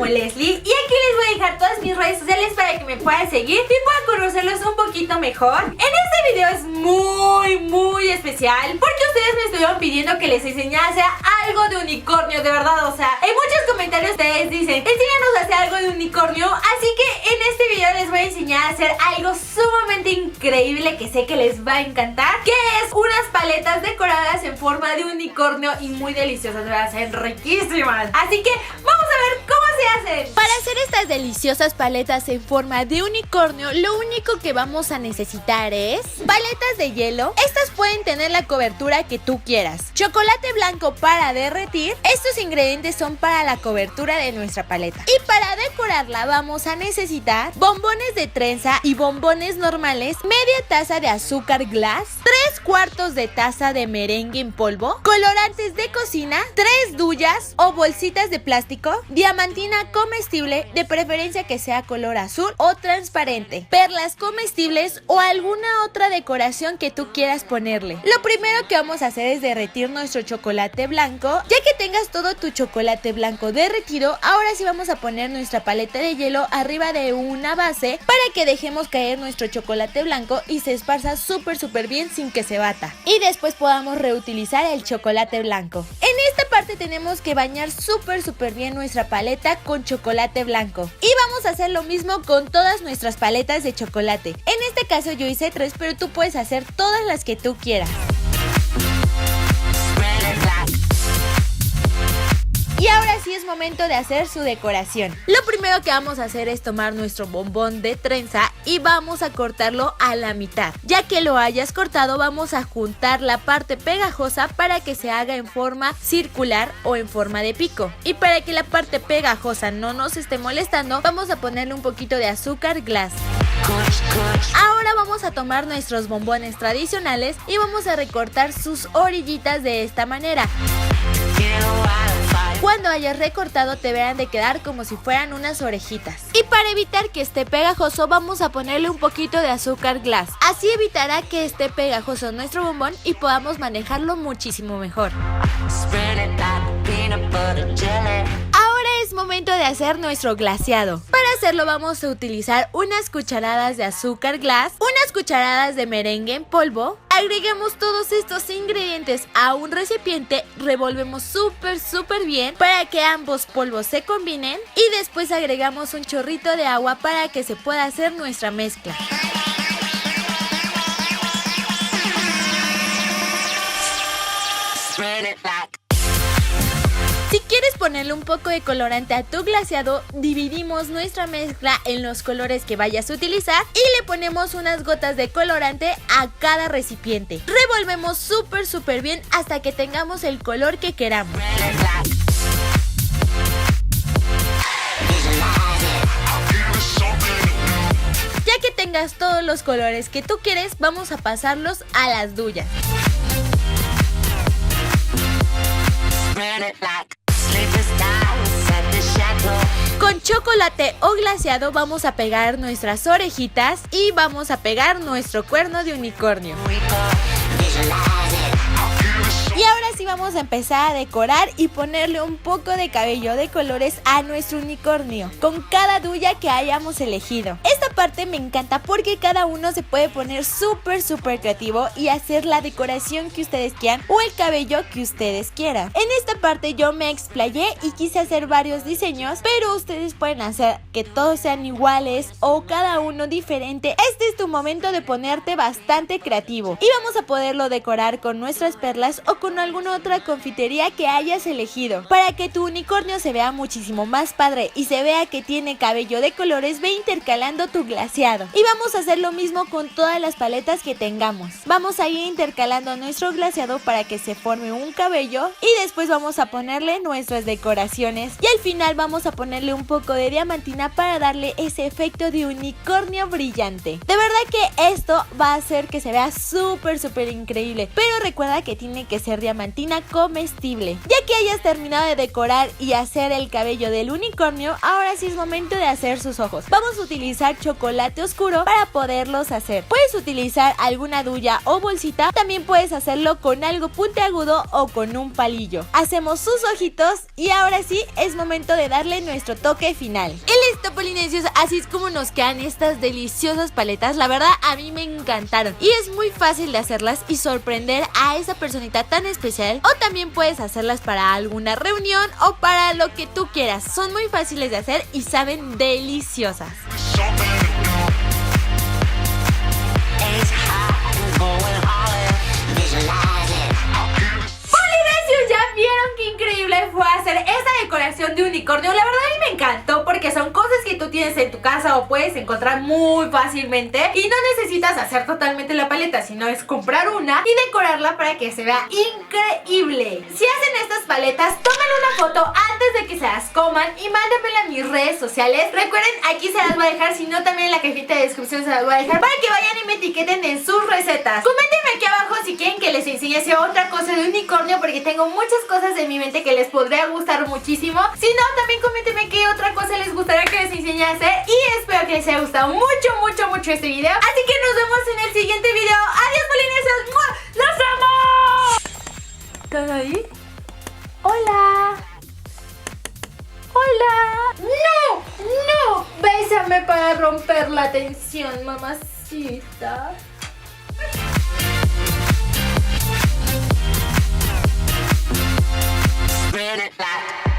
llamo Leslie y aquí les voy a dejar todas mis redes sociales para que me puedan seguir y puedan conocerlos un poquito mejor. En este video es muy especial porque ustedes me estuvieron pidiendo que les enseñase algo de unicornio, de verdad. O sea, en muchos comentarios ustedes dicen, enséñanos a hacer algo de unicornio. Así que en este video les voy a enseñar a hacer algo sumamente increíble que sé que les va a encantar, que es unas paletas decoradas en forma de unicornio y muy deliciosas, van a ser riquísimas. Así que vamos a ver cómo se hacen. Para hacer estas deliciosas paletas en forma de unicornio, lo único que vamos a necesitar es paletas de hielo. Estas pueden tener la cobertura que tú quieras. Chocolate blanco para derretir. Estos ingredientes son para la cobertura de nuestra paleta. Y para decorarla vamos a necesitar bombones de trenza y bombones normales, media taza de azúcar glass, 3/4 de taza de merengue en polvo, colorantes de cocina, 3 duyas o bolsitas de plástico, diamantina comestible, de preferencia que sea color azul o transparente, perlas comestibles o alguna otra decoración que tú quieras ponerle. Lo primero que vamos a hacer es derretir nuestro chocolate blanco. Ya que tengas todo tu chocolate blanco derretido, ahora sí vamos a poner nuestra paleta de hielo arriba de una base para que dejemos caer nuestro chocolate blanco y se esparza súper bien sin que se bata, y después podamos reutilizar el chocolate blanco. En esta parte tenemos que bañar súper bien nuestra paleta con chocolate blanco, y vamos a hacer lo mismo con todas nuestras paletas de chocolate. En este caso yo hice 3, pero tú puedes hacer todas las que tú quieras. Y ahora sí es momento de hacer su decoración. Lo primero que vamos a hacer es tomar nuestro bombón de trenza y vamos a cortarlo a la mitad. Ya que lo hayas cortado, vamos a juntar la parte pegajosa para que se haga en forma circular o en forma de pico. Y para que la parte pegajosa no nos esté molestando, vamos a ponerle un poquito de azúcar glass. Ahora vamos a tomar nuestros bombones tradicionales y vamos a recortar sus orillitas de esta manera. Cuando hayas recortado te verán de quedar como si fueran unas orejitas. Y para evitar que esté pegajoso vamos a ponerle un poquito de azúcar glass. Así evitará que esté pegajoso nuestro bombón y podamos manejarlo muchísimo mejor. Ahora es momento de hacer nuestro glaseado. Para hacerlo vamos a utilizar unas cucharadas de azúcar glass, unas cucharadas de merengue en polvo. Agreguemos todos estos ingredientes a un recipiente, revolvemos súper bien para que ambos polvos se combinen y después agregamos un chorrito de agua para que se pueda hacer nuestra mezcla. Si quieres ponerle un poco de colorante a tu glaseado, dividimos nuestra mezcla en los colores que vayas a utilizar y le ponemos unas gotas de colorante a cada recipiente. Revolvemos súper bien hasta que tengamos el color que queramos. Ya que tengas todos los colores que tú quieres, vamos a pasarlos a las duyas. Con chocolate o glaseado vamos a pegar nuestras orejitas y vamos a pegar nuestro cuerno de unicornio. Y ahora sí vamos a empezar a decorar y ponerle un poco de cabello de colores a nuestro unicornio con cada duya que hayamos elegido. Esta parte me encanta porque cada uno se puede poner súper creativo y hacer la decoración que ustedes quieran o el cabello que ustedes quieran. En esta parte yo me explayé y quise hacer varios diseños, pero ustedes pueden hacer que todos sean iguales o cada uno diferente. Este es tu momento de ponerte bastante creativo y vamos a poderlo decorar con nuestras perlas o con alguna otra confitería que hayas elegido. Para que tu unicornio se vea muchísimo más padre y se vea que tiene cabello de colores, ve intercalando tu glaseado. Y vamos a hacer lo mismo con todas las paletas que tengamos. Vamos a ir intercalando nuestro glaseado para que se forme un cabello y después vamos a ponerle nuestras decoraciones y al final vamos a ponerle un poco de diamantina para darle ese efecto de unicornio brillante. De verdad que esto va a hacer que se vea súper increíble, pero recuerda que tiene que ser diamantina comestible. Ya que hayas terminado de decorar y hacer el cabello del unicornio, ahora sí es momento de hacer sus ojos. Vamos a utilizar chocolate oscuro para poderlos hacer. Puedes utilizar alguna duya o bolsita, también puedes hacerlo con algo puntiagudo o con un palillo. Hacemos tenemos sus ojitos y ahora sí es momento de darle nuestro toque final. Y listo, polinesios, así es como nos quedan estas deliciosas paletas. La verdad a mí me encantaron y es muy fácil de hacerlas y sorprender a esa personita tan especial, o también puedes hacerlas para alguna reunión o para lo que tú quieras. Son muy fáciles de hacer y saben deliciosas. ¿Ya vieron qué increíble fue hacer esta decoración de unicornio? La verdad a mí me encantó porque son cosas que tú tienes en tu casa o puedes encontrar muy fácilmente y no necesitas hacer totalmente la paleta, sino es comprar una y decorarla para que se vea increíble. Si hacen estas paletas, tomen una foto antes de que se las coman y mándenmela a mis redes sociales. Recuerden, aquí se las voy a dejar, si no también en la cajita de descripción se las voy a dejar para que vayan y me etiqueten en sus recetas. Coméntenme aquí abajo si quieren que les enseñe a hacer otra cosa de unicornio, porque tengo muchas cosas en mi mente que les podría gustar muchísimo. Si no, también coméntenme qué otra cosa les gustaría que les enseñe a hacer. Y espero que les haya gustado mucho este video. Así que nos vemos en el siguiente video. ¡Adiós, polinesios! ¡Los amo! ¿Estás ahí? ¡Hola! ¡Hola! ¡No! Bésame para romper la tensión, mamacita. Spread it like